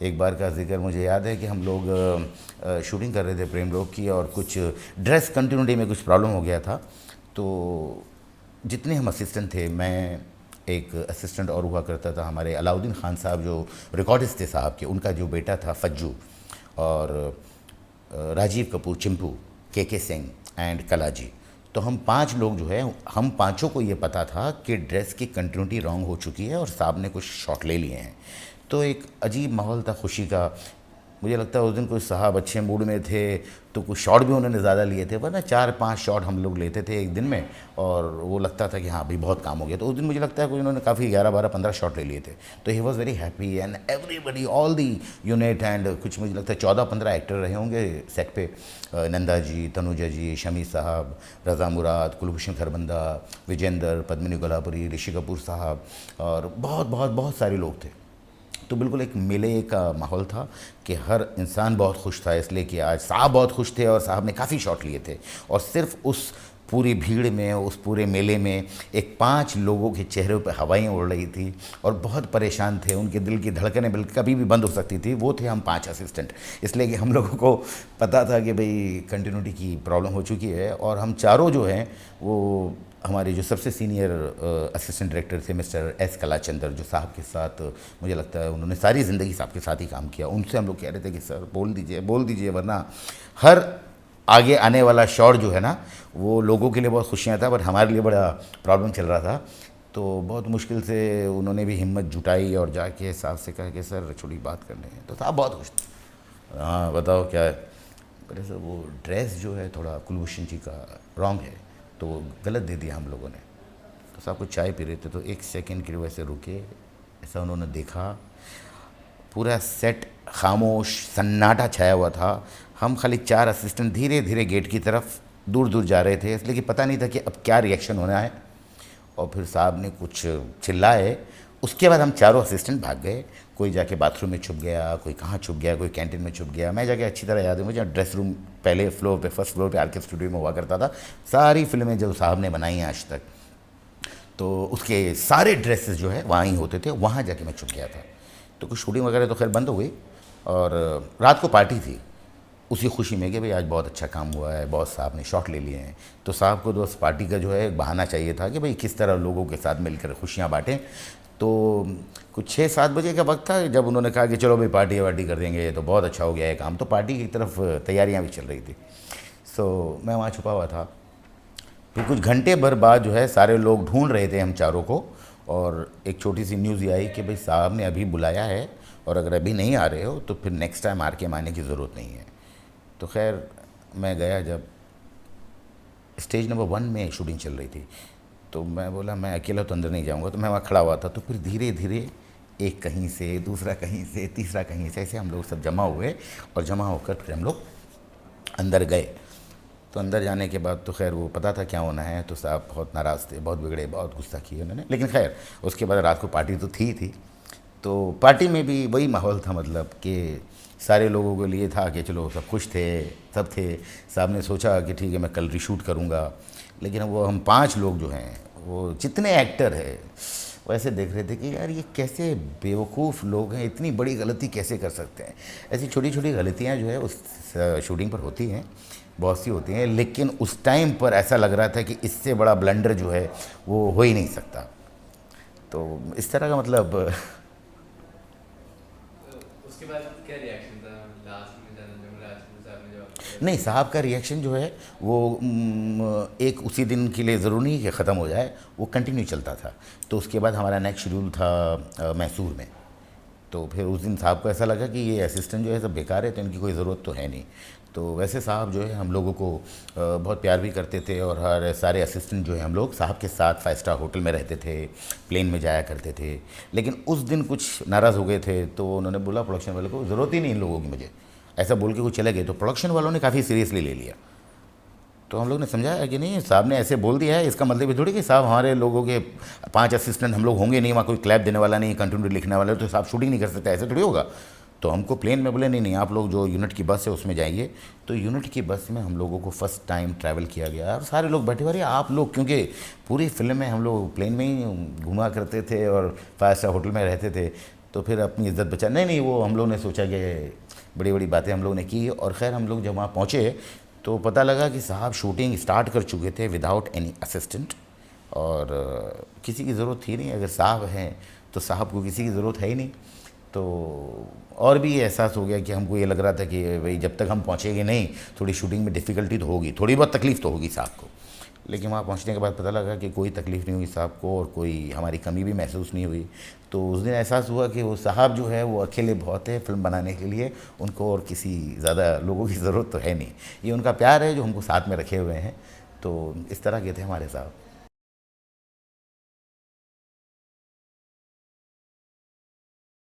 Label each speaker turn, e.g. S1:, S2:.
S1: एक बार का जिक्र मुझे याद है कि हम लोग शूटिंग कर रहे थे प्रेम रोग की, और कुछ ड्रेस कंटिन्यूटी में कुछ प्रॉब्लम हो गया था। तो जितने हम असिस्टेंट थे, मैं एक असिस्टेंट और हुआ करता था, हमारे अलाउद्दीन खान साहब जो रिकॉर्डिस्ट थे साहब के, उनका जो बेटा था फज्जू, और राजीव कपूर चिंपू, के सिंह एंड कलाजी। तो हम 5 लोग जो है, हम पांचों को ये पता था कि ड्रेस की कंटिन्यूटी रॉन्ग हो चुकी है और साहब ने कुछ शॉट ले लिए हैं। तो एक अजीब माहौल था खुशी का। मुझे लगता है उस दिन कुछ साहब अच्छे मूड में थे, तो कुछ शॉट भी उन्होंने ज़्यादा लिए थे, वरना 4-5 शॉट हम लोग लेते थे एक दिन में, और वो लगता था कि हाँ भाई बहुत काम हो गया। तो उस दिन मुझे लगता है कि उन्होंने काफ़ी 11-12-15 शॉट ले लिए थे। तो he was very happy and everybody all the unit, and कुछ मुझे लगता है 14-15 एक्टर रहे होंगे सेट पे। नंदा जी, तनुजा जी, शमी साहब, रज़ा मुराद, कुलभूषण खरबंदा, विजेंदर, पद्मिनी कोल्हापुरी, ऋषि कपूर साहब, और बहुत बहुत बहुत सारे लोग थे। तो बिल्कुल एक मेले का माहौल था कि हर इंसान बहुत खुश था, इसलिए कि आज साहब बहुत खुश थे और साहब ने काफ़ी शॉट लिए थे। और सिर्फ उस पूरी भीड़ में, उस पूरे मेले में एक 5 लोगों के चेहरे पर हवाएं उड़ रही थी और बहुत परेशान थे, उनके दिल की धड़कनें बिल्कुल कभी भी बंद हो सकती थी। वो थे हम 5 असिस्टेंट, इसलिए कि हम लोगों को पता था कि भाई कंटिन्यूटी की प्रॉब्लम हो चुकी है। और हम चारों जो हैं वो, हमारे जो सबसे सीनियर असिस्टेंट डायरेक्टर थे मिस्टर एस कलाचंदर, जो साहब के साथ मुझे लगता है उन्होंने सारी ज़िंदगी साहब के साथ ही काम किया, उनसे हम लोग कह रहे थे कि सर बोल दीजिए, वरना हर आगे आने वाला शॉट जो है ना, वो लोगों के लिए बहुत खुशियाँ था, बट हमारे लिए बड़ा प्रॉब्लम चल रहा था। तो बहुत मुश्किल से उन्होंने भी हिम्मत जुटाई और जाके साहब से कहा कि सर छोटी बात करनी है। तो साहब बहुत खुश थे। हाँ बताओ क्या है। अरे सर वो ड्रेस जो है थोड़ा कुलभूषण जी का रॉन्ग है, तो गलत दे दिया हम लोगों ने। तो साहब कुछ चाय पी रहे थे, तो 1 सेकंड के लिए वैसे रुके, ऐसा उन्होंने देखा, पूरा सेट खामोश सन्नाटा छाया हुआ था। हम खाली 4 असिस्टेंट धीरे धीरे गेट की तरफ दूर दूर जा रहे थे, इसलिए कि पता नहीं था कि अब क्या रिएक्शन होना है। और फिर साहब ने कुछ चिल्लाए, उसके बाद हम चारों असिस्टेंट भाग गए। कोई जाके बाथरूम में छुप गया, कोई कहाँ छुप गया, कोई कैंटीन में छुप गया। मैं जाके अच्छी तरह याद है मुझे, ड्रेस रूम पहले फ्लोर पे, फर्स्ट फ्लोर पे आर के स्टूडियो में हुआ करता था। सारी फिल्में जो साहब ने बनाई हैं आज तक, तो उसके सारे ड्रेसेस जो है वहाँ ही होते थे, वहाँ जाके मैं छुप गया था। तो कुछ शूटिंग वगैरह तो खैर बंद हो गई, और रात को पार्टी थी उसी खुशी में कि भाई आज बहुत अच्छा काम हुआ है, बॉस साहब ने शॉट ले लिए हैं। तो साहब को दोस्त पार्टी का जो है एक बहाना चाहिए था कि भाई किस तरह लोगों के साथ मिलकर खुशियाँ बांटें। तो कुछ 6-7 बजे का वक्त था जब उन्होंने कहा कि चलो भाई पार्टी वार्टी कर देंगे, तो बहुत अच्छा हो गया है काम। तो पार्टी की तरफ तैयारियाँ भी चल रही थी। सो मैं वहाँ छुपा हुआ था। फिर कुछ घंटे भर बाद जो है सारे लोग ढूंढ रहे थे हम चारों को, और एक छोटी सी न्यूज़ ये आई कि भाई साहब ने अभी बुलाया है, और अगर अभी नहीं आ रहे हो तो फिर नेक्स्ट टाइम आर के आने की ज़रूरत नहीं है। तो खैर मैं गया, जब स्टेज नंबर 1 में शूटिंग चल रही थी, तो मैं बोला मैं अकेला तो अंदर नहीं जाऊंगा, तो मैं वहाँ खड़ा हुआ था। तो फिर धीरे धीरे एक कहीं से, दूसरा कहीं से, तीसरा कहीं से, ऐसे हम लोग सब जमा हुए, और जमा होकर फिर हम लोग अंदर गए। तो अंदर जाने के बाद तो खैर वो पता था क्या होना है, तो साहब बहुत नाराज़ थे, बहुत बिगड़े, बहुत गुस्सा किए उन्होंने। लेकिन खैर उसके बाद रात को पार्टी तो थी। तो पार्टी में भी वही माहौल था, मतलब कि सारे लोगों के लिए था कि चलो सब खुश थे, सब थे। साहब ने सोचा कि ठीक है मैं कल रीशूट करूँगा, लेकिन वो हम 5 लोग जो हैं, वो जितने एक्टर हैं वो ऐसे देख रहे थे कि यार ये कैसे बेवकूफ़ लोग हैं, इतनी बड़ी गलती कैसे कर सकते हैं। ऐसी छोटी छोटी गलतियाँ जो है उस शूटिंग पर होती हैं, बहुत सी होती हैं, लेकिन उस टाइम पर ऐसा लग रहा था कि इससे बड़ा ब्लंडर जो है वो हो ही नहीं सकता। तो इस तरह का मतलब
S2: उसके बाद क्या रिएक्शन था लास्ट में राजपूत साहब ने जब
S1: नहीं, साहब का रिएक्शन जो है वो एक उसी दिन के लिए ज़रूरी नहीं कि ख़त्म हो जाए, वो कंटिन्यू चलता था। तो उसके बाद हमारा नेक्स्ट शेड्यूल था मैसूर में। तो फिर उस दिन साहब को ऐसा लगा कि ये असिस्टेंट जो है सब बेकार है, तो इनकी कोई ज़रूरत तो है नहीं। तो वैसे साहब जो है हम लोगों को बहुत प्यार भी करते थे, और हर सारे असिस्टेंट जो है हम लोग साहब के साथ 5 स्टार होटल में रहते थे, प्लेन में जाया करते थे। लेकिन उस दिन कुछ नाराज़ हो गए थे, तो उन्होंने बोला प्रोडक्शन वाले को ज़रूरत ही नहीं इन लोगों की मुझे, ऐसा बोल के वो चले गए। तो प्रोडक्शन वालों ने काफ़ी सीरियसली ले लिया। तो हम लोग ने समझाया कि नहीं, साहब ने ऐसे बोल दिया है, इसका मतलब ये थोड़ी कि साहब हमारे लोगों के 5 असिस्टेंट हम लोग होंगे नहीं, वहाँ कोई क्लैप देने वाला नहीं, कंटिन्यू लिखने वाला, तो साहब शूटिंग नहीं कर सकते, ऐसे थोड़ी होगा। तो हमको प्लेन में बोले नहीं आप लोग जो यूनिट की बस है उसमें जाइए। तो यूनिट की बस में हम लोगों को फर्स्ट टाइम ट्रैवल किया गया, और सारे लोग बैठे हुए आप लोग, क्योंकि पूरी फिल्म में हम लोग प्लेन में ही घुमा करते थे और 5 स्टार होटल में रहते थे, तो फिर अपनी इज्जत बचा, नहीं नहीं, वो हम लोग ने सोचा कि बड़ी बड़ी बातें हम लोग ने की। और ख़ैर हम लोग जब वहाँ पहुँचे तो पता लगा कि साहब शूटिंग स्टार्ट कर चुके थे विदाउट एनी असिस्टेंट। और किसी की ज़रूरत थी नहीं, अगर साहब हैं तो साहब को किसी की ज़रूरत है ही नहीं। तो और भी ये एहसास हो गया कि हमको ये लग रहा था कि भाई जब तक हम पहुँचेंगे नहीं, थोड़ी शूटिंग में डिफ़िकल्टी तो होगी, थोड़ी बहुत तकलीफ़ तो होगी साहब को। लेकिन वहाँ पहुँचने के बाद पता लगा कि कोई तकलीफ़ नहीं हुई साहब को, और कोई हमारी कमी भी महसूस नहीं हुई। तो उस दिन एहसास हुआ कि वो साहब जो है वो अकेले बहुत है फ़िल्म बनाने के लिए, उनको और किसी ज़्यादा लोगों की ज़रूरत तो है नहीं। ये उनका प्यार है जो हमको साथ में रखे हुए हैं। तो इस तरह के थे हमारे साहब।